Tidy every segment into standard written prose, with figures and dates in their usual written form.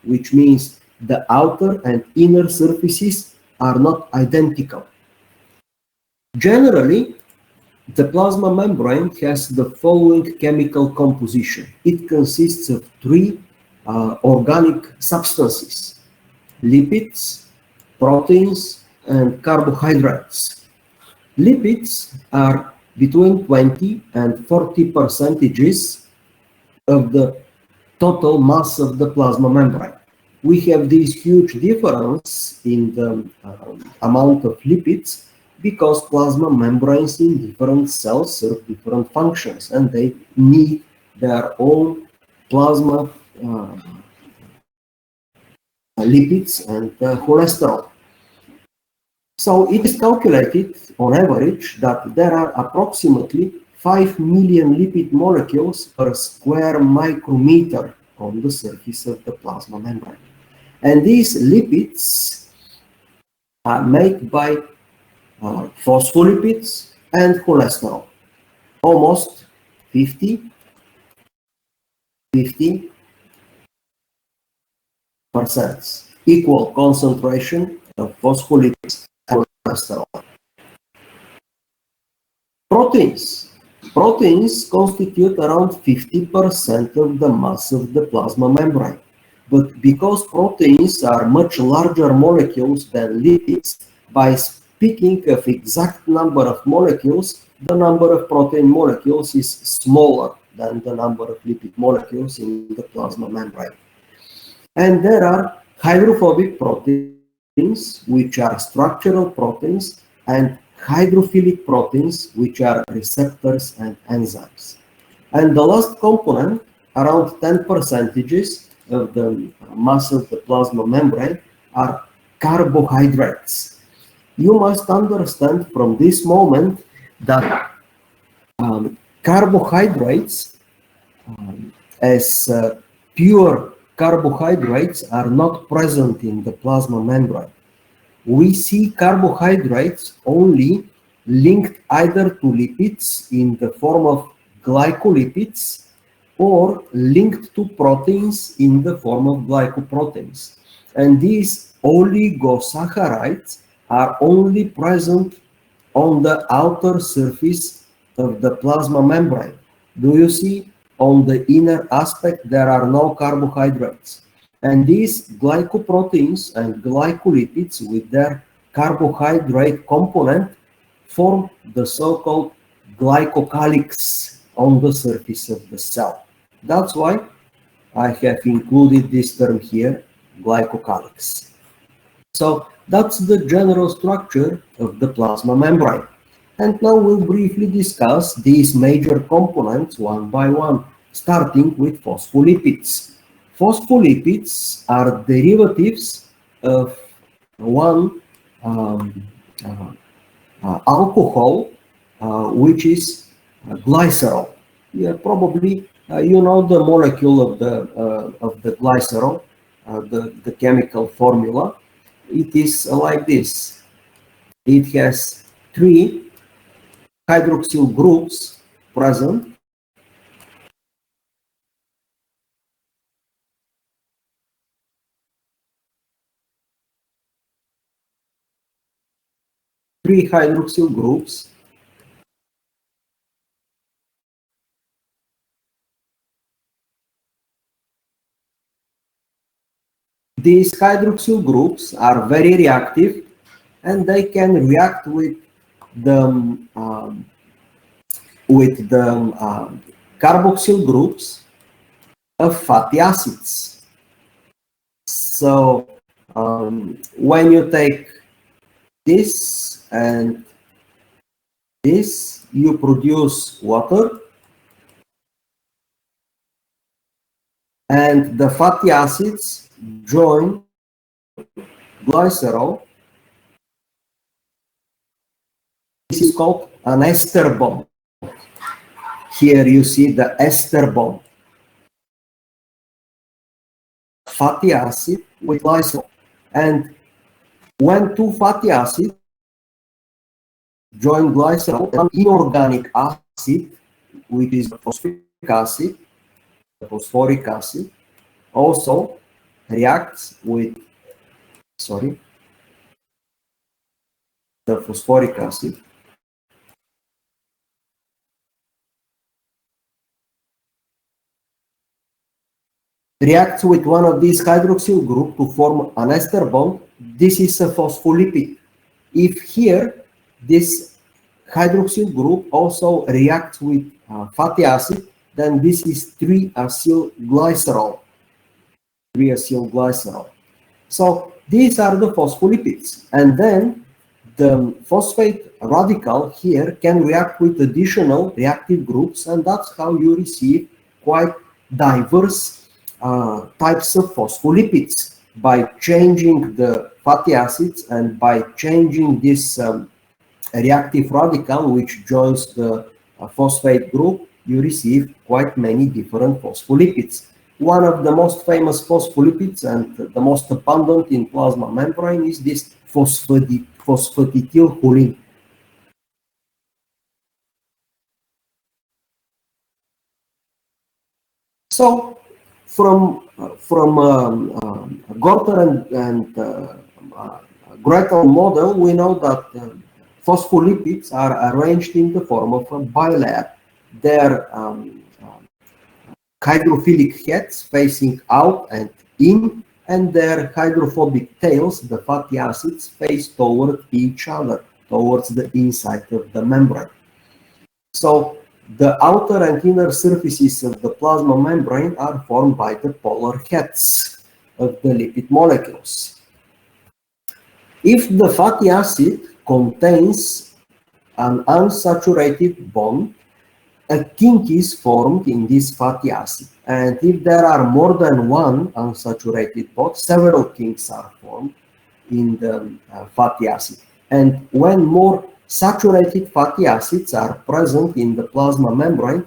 which means the outer and inner surfaces are not identical. Generally, the plasma membrane has the following chemical composition. It consists of three organic substances: lipids, proteins, and carbohydrates. Lipids are between 20 and 40 percentages of the total mass of the plasma membrane. We have this huge difference in the amount of lipids because plasma membranes in different cells serve different functions and they need their own plasma lipids and cholesterol. So it is calculated on average that there are approximately 5 million lipid molecules per square micrometer on the surface of the plasma membrane. And these lipids are made by phospholipids and cholesterol. Almost 50% equal concentration of phospholipids and cholesterol. Proteins constitute around 50% of the mass of the plasma membrane. But because proteins are much larger molecules than lipids, by speaking of exact number of molecules, the number of protein molecules is smaller than the number of lipid molecules in the plasma membrane. And there are hydrophobic proteins, which are structural proteins, and hydrophilic proteins, which are receptors and enzymes. And the last component, around 10% of the mass of the plasma membrane, are carbohydrates. You must understand from this moment that carbohydrates, as pure carbohydrates, are not present in the plasma membrane. We see carbohydrates only linked either to lipids in the form of glycolipids or linked to proteins in the form of glycoproteins. And these oligosaccharides are only present on the outer surface of the plasma membrane. Do you see? On the inner aspect, there are no carbohydrates. And these glycoproteins and glycolipids with their carbohydrate component form the so-called glycocalyx on the surface of the cell. That's why I have included this term here, glycocalyx. So that's the general structure of the plasma membrane. And now we'll briefly discuss these major components one by one, starting with phospholipids. Phospholipids are derivatives of one alcohol, which is glycerol. Yeah, probably you know the molecule of the glycerol, the chemical formula. It is like this. It has 3 hydroxyl groups present. Three hydroxyl groups. These hydroxyl groups are very reactive and they can react with the carboxyl groups of fatty acids. So when you take this and this, you produce water, and the fatty acids join glycerol. This is called an ester bond. Here you see the ester bond. Fatty acid with glycerol. And when 2 fatty acids join glycerol, an inorganic acid, which is phosphoric acid, also reacts with, sorry, the phosphoric acid. Reacts with one of these hydroxyl group to form an ester bond. This is a phospholipid. If here this hydroxyl group also reacts with fatty acid, then this is 3-acylglycerol. 3-acylglycerol. So these are the phospholipids, and then the phosphate radical here can react with additional reactive groups, and that's how you receive quite diverse types of phospholipids by changing the fatty acids and by changing this reactive radical which joins the phosphate group. You receive quite many different phospholipids. One of the most famous phospholipids and the most abundant in plasma membrane is this phosphatidylcholine. So from Gorter and Gretel model, we know that phospholipids are arranged in the form of a bilayer. They're hydrophilic heads facing out and in, and their hydrophobic tails, the fatty acids, face toward each other, towards the inside of the membrane. So the outer and inner surfaces of the plasma membrane are formed by the polar heads of the lipid molecules. If the fatty acid contains an unsaturated bond, a kink is formed in this fatty acid. And if there are more than one unsaturated bond, several kinks are formed in the fatty acid. And when more saturated fatty acids are present in the plasma membrane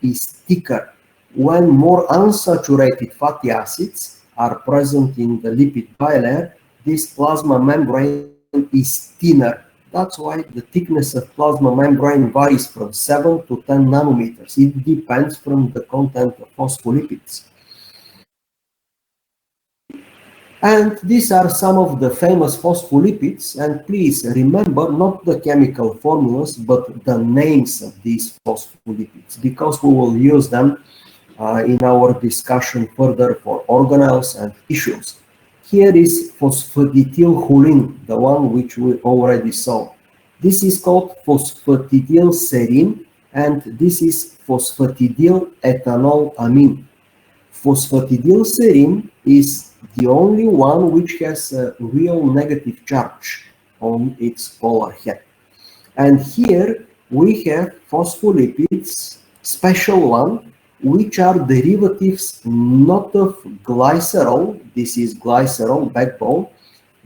is thicker. When more unsaturated fatty acids are present in the lipid bilayer, this plasma membrane is thinner. That's why the thickness of plasma membrane varies from 7 to 10 nanometers. It depends from the content of phospholipids. And these are some of the famous phospholipids, and please remember not the chemical formulas, but the names of these phospholipids, because we will use them in our discussion further for organelles and tissues. Here is phosphatidylcholine, the one which we already saw. This is called phosphatidylserine, and this is phosphatidylethanolamine. Phosphatidylserine is the only one which has a real negative charge on its polar head. And here we have phospholipids, special one, which are derivatives not of glycerol, this is glycerol backbone,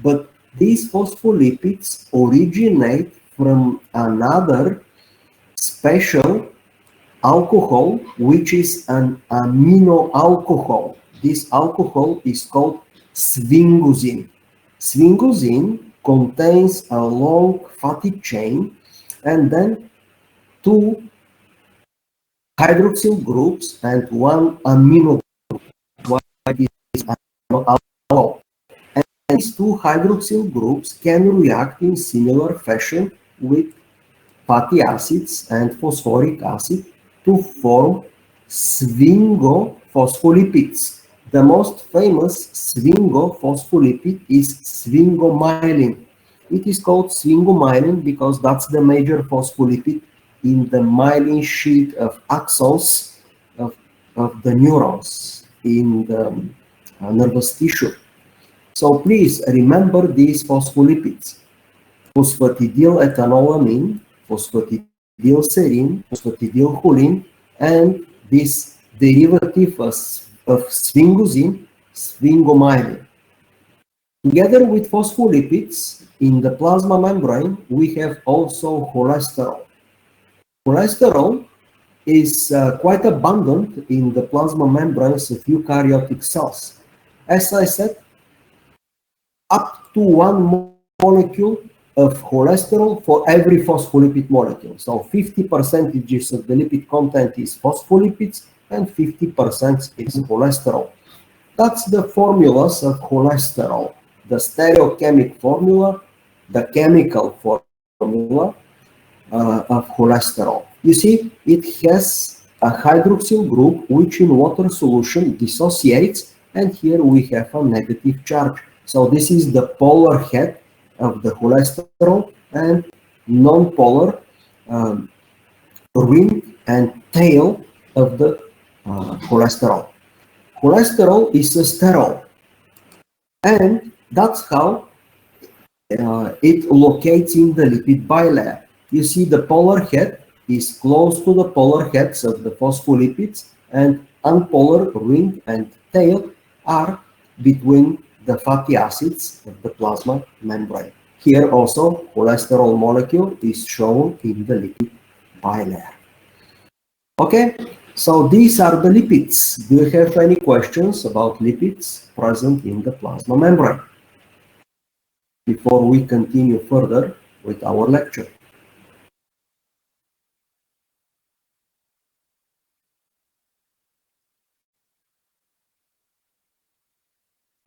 but these phospholipids originate from another special alcohol, which is an amino alcohol. This alcohol is called sphingosine. Sphingosine contains a long fatty chain and then two hydroxyl groups and one amino group. And these two hydroxyl groups can react in similar fashion with fatty acids and phosphoric acid to form sphingophospholipid. The most famous sphingophospholipid is sphingomyelin. It is called sphingomyelin because that's the major phospholipid in the myelin sheet of axons of the neurons in the nervous tissue. So please remember these phospholipids: phosphatidylethanolamine, phosphatidylserine, phosphatidylcholine, and this derivative of sphingosine, sphingomyelin. Together with phospholipids, in the plasma membrane, we have also cholesterol. Cholesterol is quite abundant in the plasma membranes of eukaryotic cells. As I said, up to 1 molecule of cholesterol for every phospholipid molecule. So 50% of the lipid content is phospholipids and 50% is cholesterol. That's the formulas of cholesterol, the stereochemic formula, the chemical formula of cholesterol. You see, it has a hydroxyl group which in water solution dissociates, and here we have a negative charge. So this is the polar head of the cholesterol and non-polar um, ring and tail of the cholesterol. Cholesterol is a sterol, and that's how it locates in the lipid bilayer. You see the polar head is close to the polar heads of the phospholipids, and unpolar ring and tail are between the fatty acids of the plasma membrane. Here also cholesterol molecule is shown in the lipid bilayer. Okay, so these are the lipids. Do you have any questions about lipids present in the plasma membrane before we continue further with our lecture?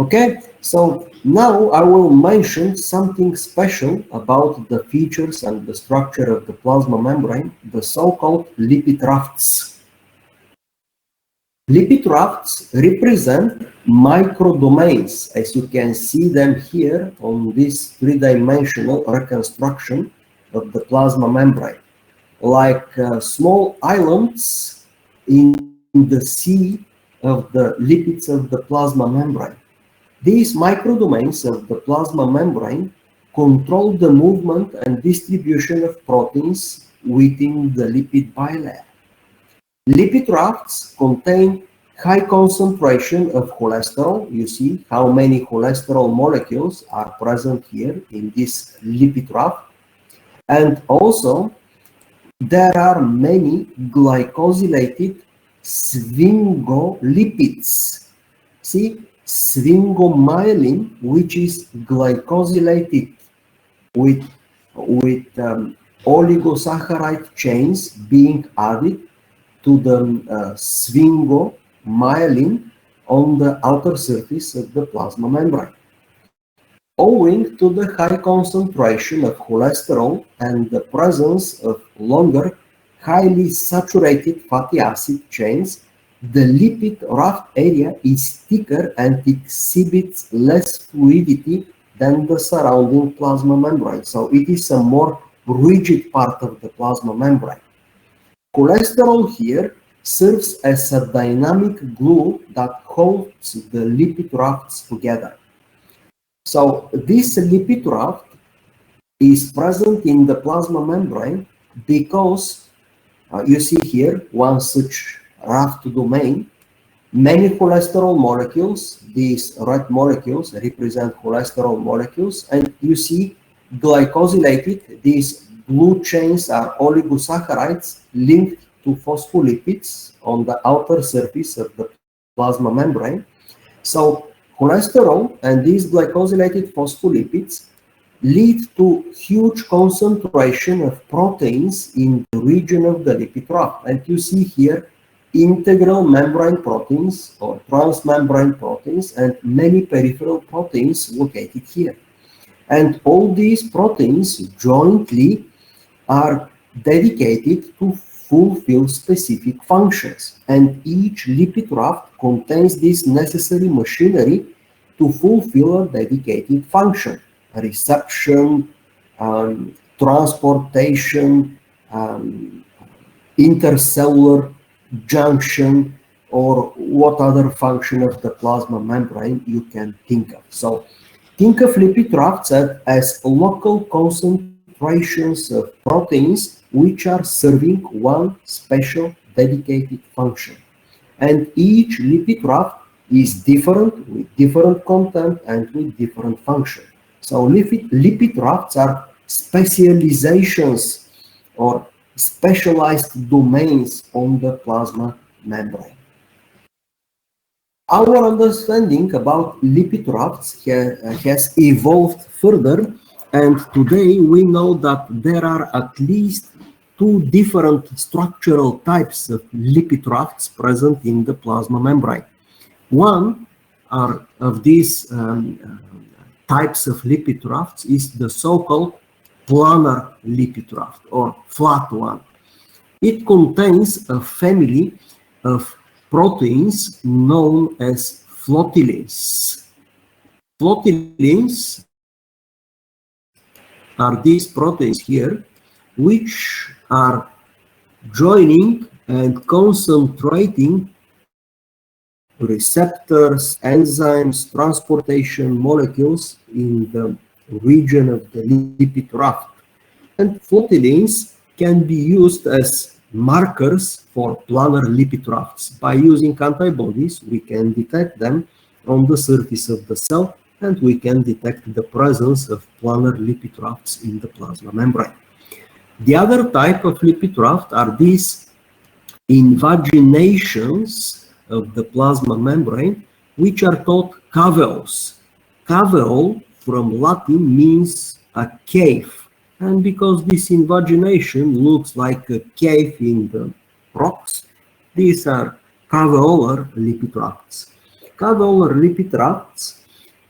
Okay, so now I will mention something special about the features and the structure of the plasma membrane, the so-called lipid rafts. Lipid rafts represent microdomains, as you can see them here on this three-dimensional reconstruction of the plasma membrane, like small islands in the sea of the lipids of the plasma membrane. These microdomains of the plasma membrane control the movement and distribution of proteins within the lipid bilayer. Lipid rafts contain high concentration of cholesterol. You see how many cholesterol molecules are present here in this lipid raft. And also, there are many glycosylated sphingolipids. See, sphingomyelin, which is glycosylated with oligosaccharide chains being added to the sphingomyelin on the outer surface of the plasma membrane. Owing to the high concentration of cholesterol and the presence of longer, highly saturated fatty acid chains, the lipid raft area is thicker and exhibits less fluidity than the surrounding plasma membrane. So it is a more rigid part of the plasma membrane. Cholesterol here serves as a dynamic glue that holds the lipid rafts together. So this lipid raft is present in the plasma membrane because you see here one such raft domain, many cholesterol molecules. These red molecules represent cholesterol molecules, and you see glycosylated. These blue chains are oligosaccharides linked to phospholipids on the outer surface of the plasma membrane. So cholesterol and these glycosylated phospholipids lead to huge concentration of proteins in the region of the lipid raft. And you see here integral membrane proteins or transmembrane proteins and many peripheral proteins located here. And all these proteins jointly are dedicated to fulfill specific functions. And each lipid raft contains this necessary machinery to fulfill a dedicated function: reception, transportation, intercellular junction, or what other function of the plasma membrane you can think of. So think of lipid rafts as local concentrations of proteins which are serving one special dedicated function. And each lipid raft is different with different content and with different function. So lipid rafts are specializations or specialized domains on the plasma membrane. Our understanding about lipid rafts has evolved further, and today we know that there are at least two different structural types of lipid rafts present in the plasma membrane. One of these types of lipid rafts is the so-called planar lipid raft or flat one. It contains a family of proteins known as flotillins. Flotillins are these proteins here, which are joining and concentrating receptors, enzymes, transportation molecules in the region of the lipid raft. And flotillins can be used as markers for planar lipid rafts. By using antibodies, we can detect them on the surface of the cell, and we can detect the presence of planar lipid rafts in the plasma membrane. The other type of lipid raft are these invaginations of the plasma membrane, which are called caveoles. Caveole from Latin means a cave, and because this invagination looks like a cave in the rocks, these are caveolar lipid rafts. Caveolar lipid rafts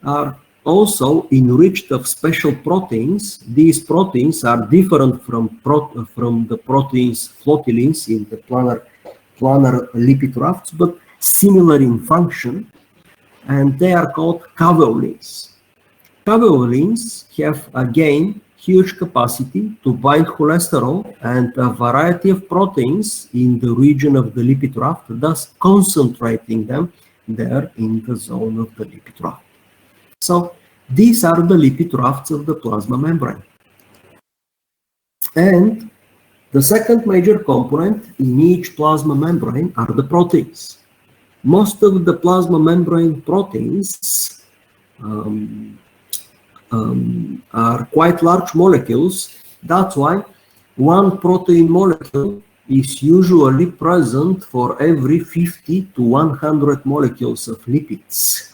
are also enriched of special proteins. These proteins are different from the proteins flotillins in the planar lipid rafts, but similar in function, and they are called caveolins. Caveolins have again huge capacity to bind cholesterol and a variety of proteins in the region of the lipid raft, thus concentrating them there in the zone of the lipid raft. So these are the lipid rafts of the plasma membrane. And the second major component in each plasma membrane are the proteins. Most of the plasma membrane proteins are quite large molecules. That's why one protein molecule is usually present for every 50 to 100 molecules of lipids.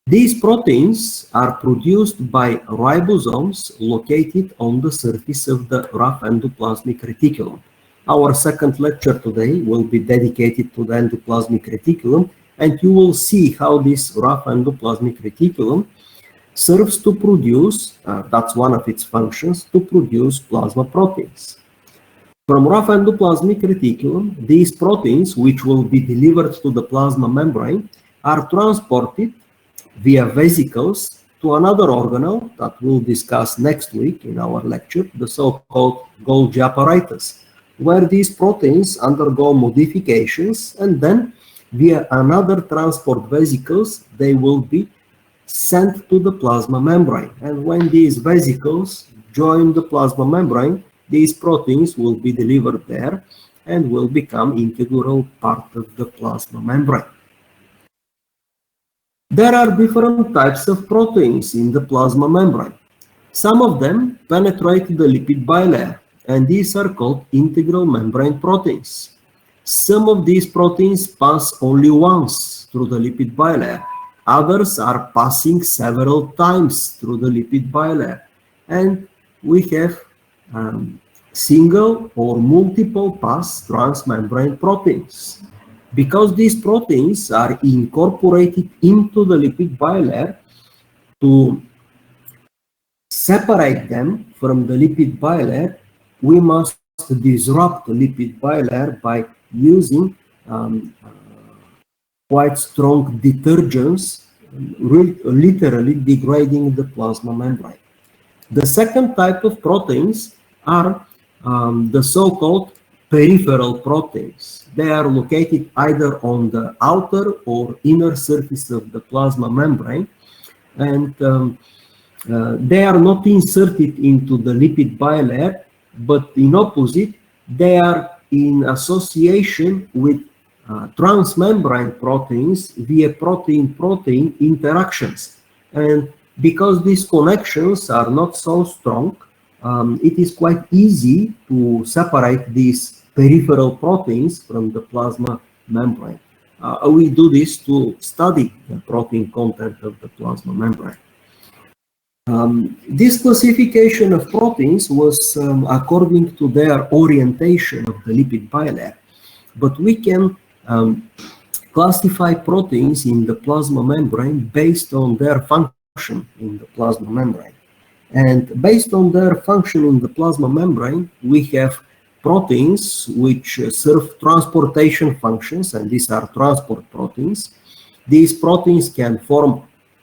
These proteins are produced by ribosomes located on the surface of the rough endoplasmic reticulum. Our second lecture today will be dedicated to the endoplasmic reticulum, and you will see how this rough endoplasmic reticulum serves to produce, that's one of its functions, to produce plasma proteins. From rough endoplasmic reticulum, these proteins, which will be delivered to the plasma membrane, are transported via vesicles to another organelle that we'll discuss next week in our lecture, the so-called Golgi apparatus, where these proteins undergo modifications, and then via another transport vesicles, they will be sent to the plasma membrane. And when these vesicles join the plasma membrane, these proteins will be delivered there and will become integral part of the plasma membrane. There are different types of proteins in the plasma membrane. Some of them penetrate the lipid bilayer, and these are called integral membrane proteins. Some of these proteins pass only once through the lipid bilayer. Others are passing several times through the lipid bilayer. And we have single or multiple pass transmembrane proteins. Because these proteins are incorporated into the lipid bilayer, to separate them from the lipid bilayer, we must disrupt the lipid bilayer by using quite strong detergents, literally degrading the plasma membrane. The second type of proteins are the so-called peripheral proteins. They are located either on the outer or inner surface of the plasma membrane, and they are not inserted into the lipid bilayer, but in opposite, they are in association with transmembrane proteins via protein-protein interactions. And because these connections are not so strong, it is quite easy to separate these peripheral proteins from the plasma membrane. We do this to study the protein content of the plasma membrane. This classification of proteins was according to their orientation of the lipid bilayer, but we can classify proteins in the plasma membrane based on their function in the plasma membrane. And based on their function in the plasma membrane, we have proteins which serve transportation functions, and these are transport proteins. These proteins can form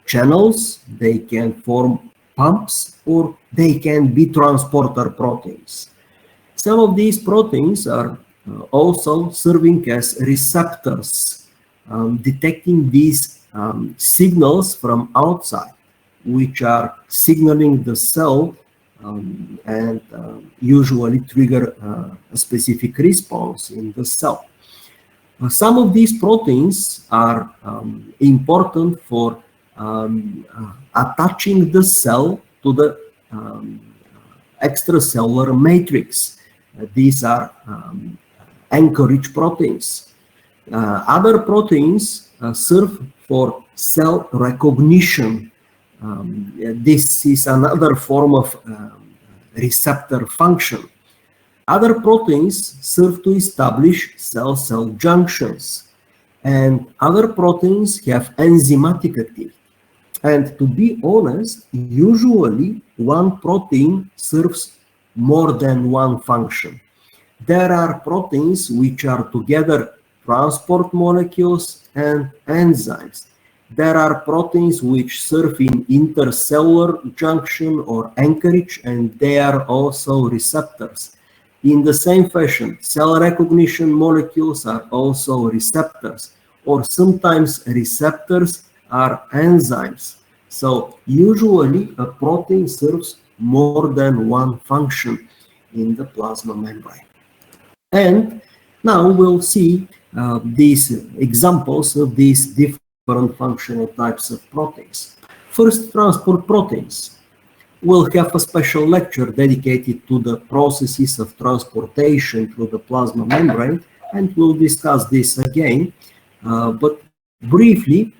channels, they can form pumps, or they can be transporter proteins. Some of these proteins are also serving as receptors, detecting these signals from outside, which are signaling the cell and usually trigger a specific response in the cell. Some of these proteins are important for attaching the cell to the extracellular matrix. These are anchorage proteins. Other proteins serve for cell recognition. This is another form of receptor function. Other proteins serve to establish cell-cell junctions, and other proteins have enzymatic activity. And to be honest, usually one protein serves more than one function. There are proteins which are together transport molecules and enzymes. There are proteins which serve in intercellular junction or anchorage, and they are also receptors. In the same fashion, cell recognition molecules are also receptors, or sometimes receptors are enzymes. So usually a protein serves more than one function in the plasma membrane. And now we'll see these examples of these different functional types of proteins. First, transport proteins. We'll have a special lecture dedicated to the processes of transportation through the plasma membrane, and we'll discuss this again. But briefly,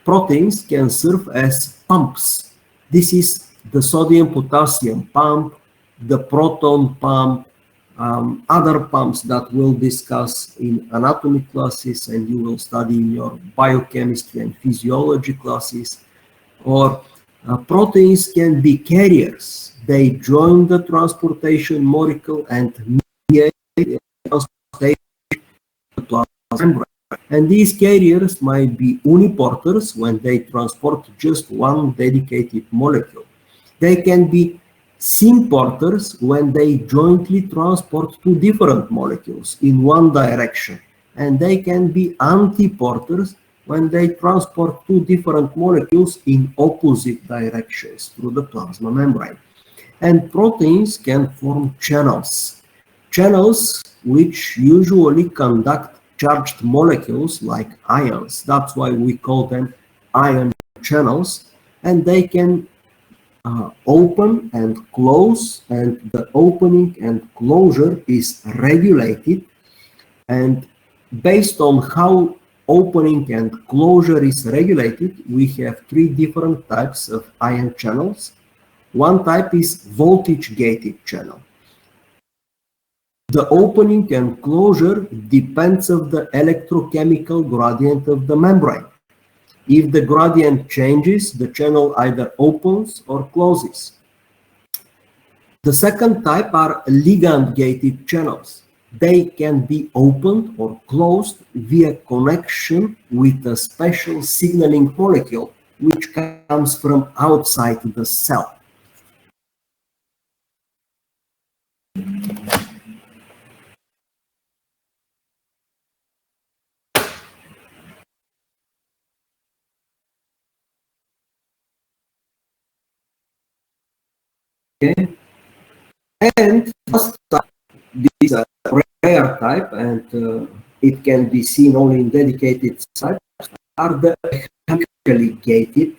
proteins can serve as pumps. This is the sodium-potassium pump, the proton pump, other pumps that we'll discuss in anatomy classes and you will study in your biochemistry and physiology classes. Or proteins can be carriers. They join the transportation molecule and mediate the transportation of the plasma membrane. And these carriers might be uniporters when they transport just one dedicated molecule. They can be symporters when they jointly transport two different molecules in one direction. And they can be antiporters when they transport two different molecules in opposite directions through the plasma membrane. And proteins can form channels. Channels which usually conduct charged molecules like ions. That's why we call them ion channels. And they can open and close, and the opening and closure is regulated. And based on how opening and closure is regulated, we have three different types of ion channels. One type is voltage-gated channel. The opening and closure depends on the electrochemical gradient of the membrane. If the gradient changes, the channel either opens or closes. The second type are ligand-gated channels. They can be opened or closed via connection with a special signaling molecule which comes from outside the cell. Okay? And last type, this is a rare type, and it can be seen only in dedicated sites, are the mechanically gated.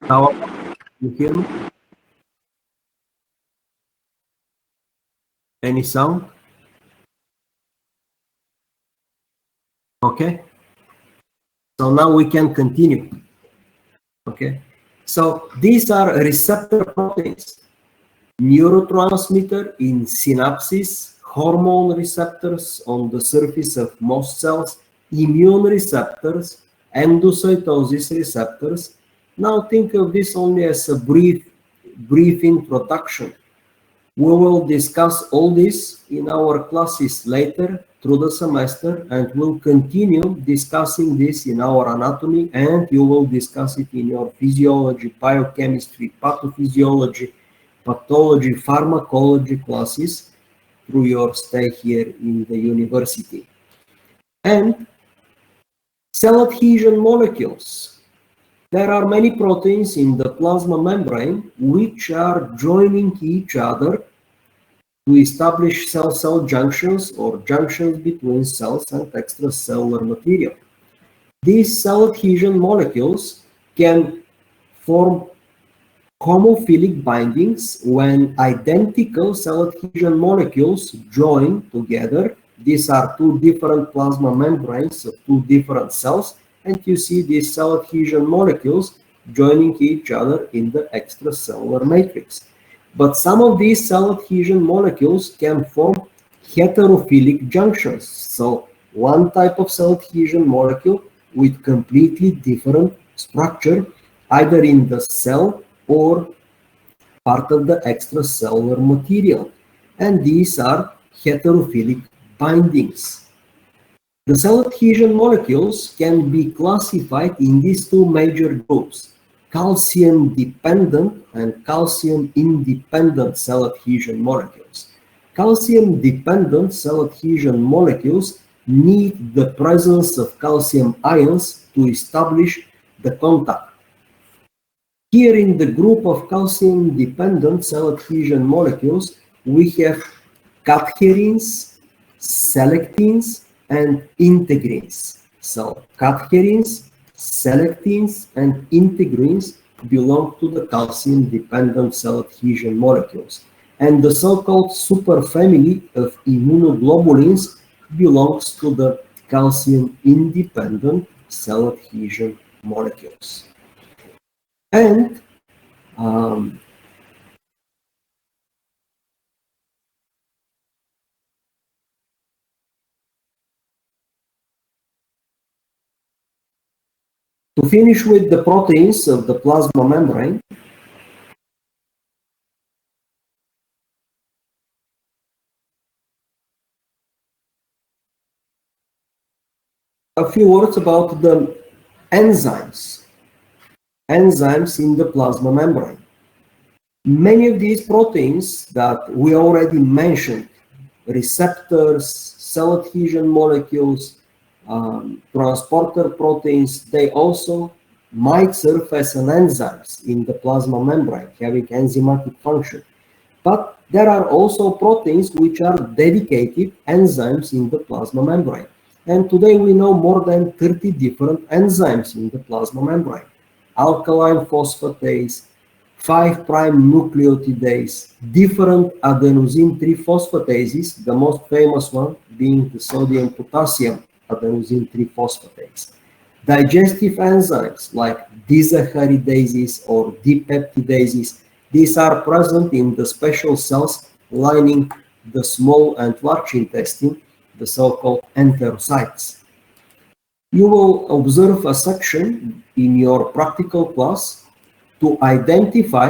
Now, you hear me? Any sound? Okay. So now we can continue. Okay. So these are receptor proteins, neurotransmitter in synapses, hormone receptors on the surface of most cells, immune receptors, endocytosis receptors. Now think of this only as a brief introduction. We will discuss all this in our classes later through the semester, and we'll continue discussing this in our anatomy, and you will discuss it in your physiology, biochemistry, pathophysiology, pathology, pharmacology classes through your stay here in the university. And cell adhesion molecules. There are many proteins in the plasma membrane which are joining each other to establish cell-cell junctions or junctions between cells and extracellular material. These cell adhesion molecules can form homophilic bindings when identical cell adhesion molecules join together. These are two different plasma membranes of two different cells, and you see these cell adhesion molecules joining each other in the extracellular matrix. But some of these cell adhesion molecules can form heterophilic junctions. So one type of cell adhesion molecule with completely different structure, either in the cell or part of the extracellular material. And these are heterophilic bindings. The cell adhesion molecules can be classified in these two major groups: calcium-dependent and calcium-independent cell adhesion molecules. Calcium-dependent cell adhesion molecules need the presence of calcium ions to establish the contact. Here in the group of calcium-dependent cell adhesion molecules, we have cadherins, selectins, and integrins. So cadherins, selectins, and integrins belong to the calcium-dependent cell adhesion molecules. And the so-called superfamily of immunoglobulins belongs to the calcium-independent cell adhesion molecules. And to finish with the proteins of the plasma membrane, a few words about the enzymes in the plasma membrane. Many of these proteins that we already mentioned, receptors, cell adhesion molecules, transporter proteins, they also might serve as an enzymes in the plasma membrane, having enzymatic function. But there are also proteins which are dedicated enzymes in the plasma membrane. And today we know more than 30 different enzymes in the plasma membrane. Alkaline phosphatase, 5' nucleotidase, different adenosine triphosphatases, the most famous one being the sodium-potassium adenosine triphosphatases. Digestive enzymes like disaccharidases or dipeptidases, these are present in the special cells lining the small and large intestine, the so-called enterocytes. You will observe a section in your practical class to identify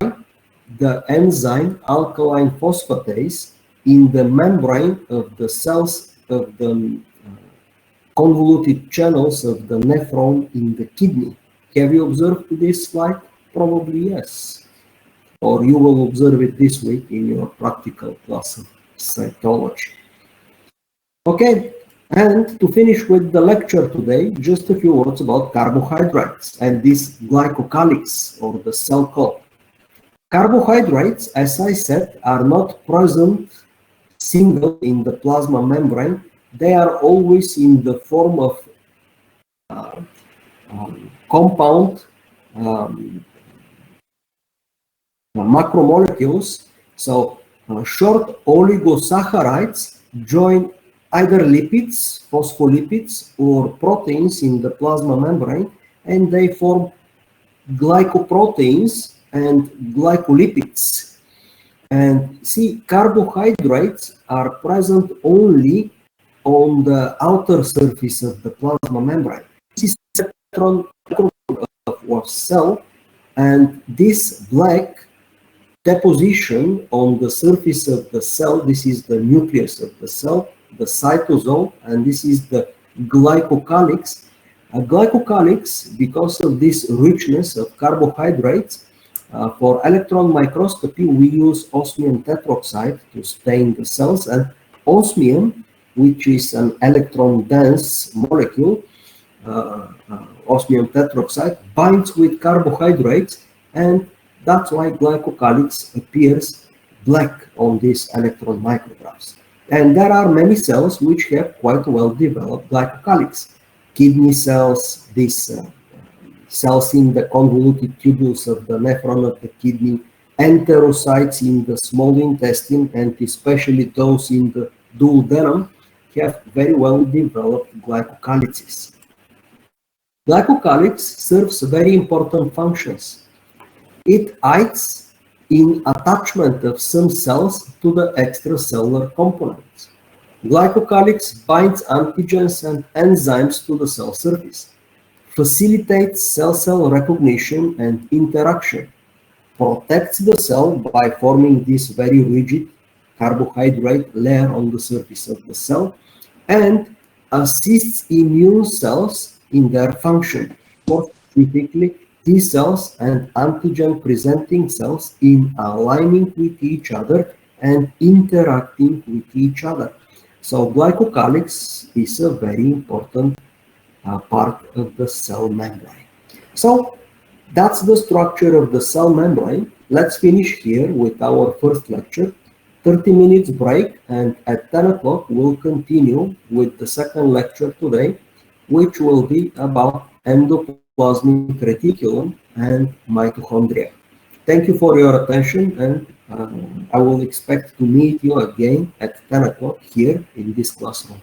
the enzyme alkaline phosphatase in the membrane of the cells of the convoluted channels of the nephron in the kidney. Have you observed this slide? Probably yes. Or you will observe it this week in your practical class of cytology. Okay, and to finish with the lecture today, just a few words about carbohydrates and this glycocalyx or the cell call. Carbohydrates, as I said, are not present single in the plasma membrane. They are always in the form of compound macromolecules. So short oligosaccharides join either lipids, phospholipids, or proteins in the plasma membrane, and they form glycoproteins and glycolipids. And see, carbohydrates are present only on the outer surface of the plasma membrane. This is electron of cell, and this black deposition on the surface of the cell, this is the nucleus of the cell, the cytosol, and this is the glycocalyx. A glycocalyx, because of this richness of carbohydrates, for electron microscopy, we use osmium tetroxide to stain the cells, and osmium, which is an electron-dense molecule, osmium tetroxide, binds with carbohydrates, and that's why glycocalyx appears black on these electron micrographs. And there are many cells which have quite well-developed glycocalyx. Kidney cells, these cells in the convoluted tubules of the nephron of the kidney, enterocytes in the small intestine, and especially those in the duodenum, have very well-developed glycocalyxes. Glycocalyx serves very important functions. It aids in attachment of some cells to the extracellular components. Glycocalyx binds antigens and enzymes to the cell surface, facilitates cell-cell recognition and interaction, protects the cell by forming this very rigid carbohydrate layer on the surface of the cell, and assists immune cells in their function, more specifically T cells and antigen-presenting cells in aligning with each other and interacting with each other. So glycocalyx is a very important part of the cell membrane. So that's the structure of the cell membrane. Let's finish here with our first lecture. 30 minutes break, and at 10 o'clock we'll continue with the second lecture today, which will be about endoplasmic reticulum and mitochondria. Thank you for your attention, and I will expect to meet you again at 10 o'clock here in this classroom.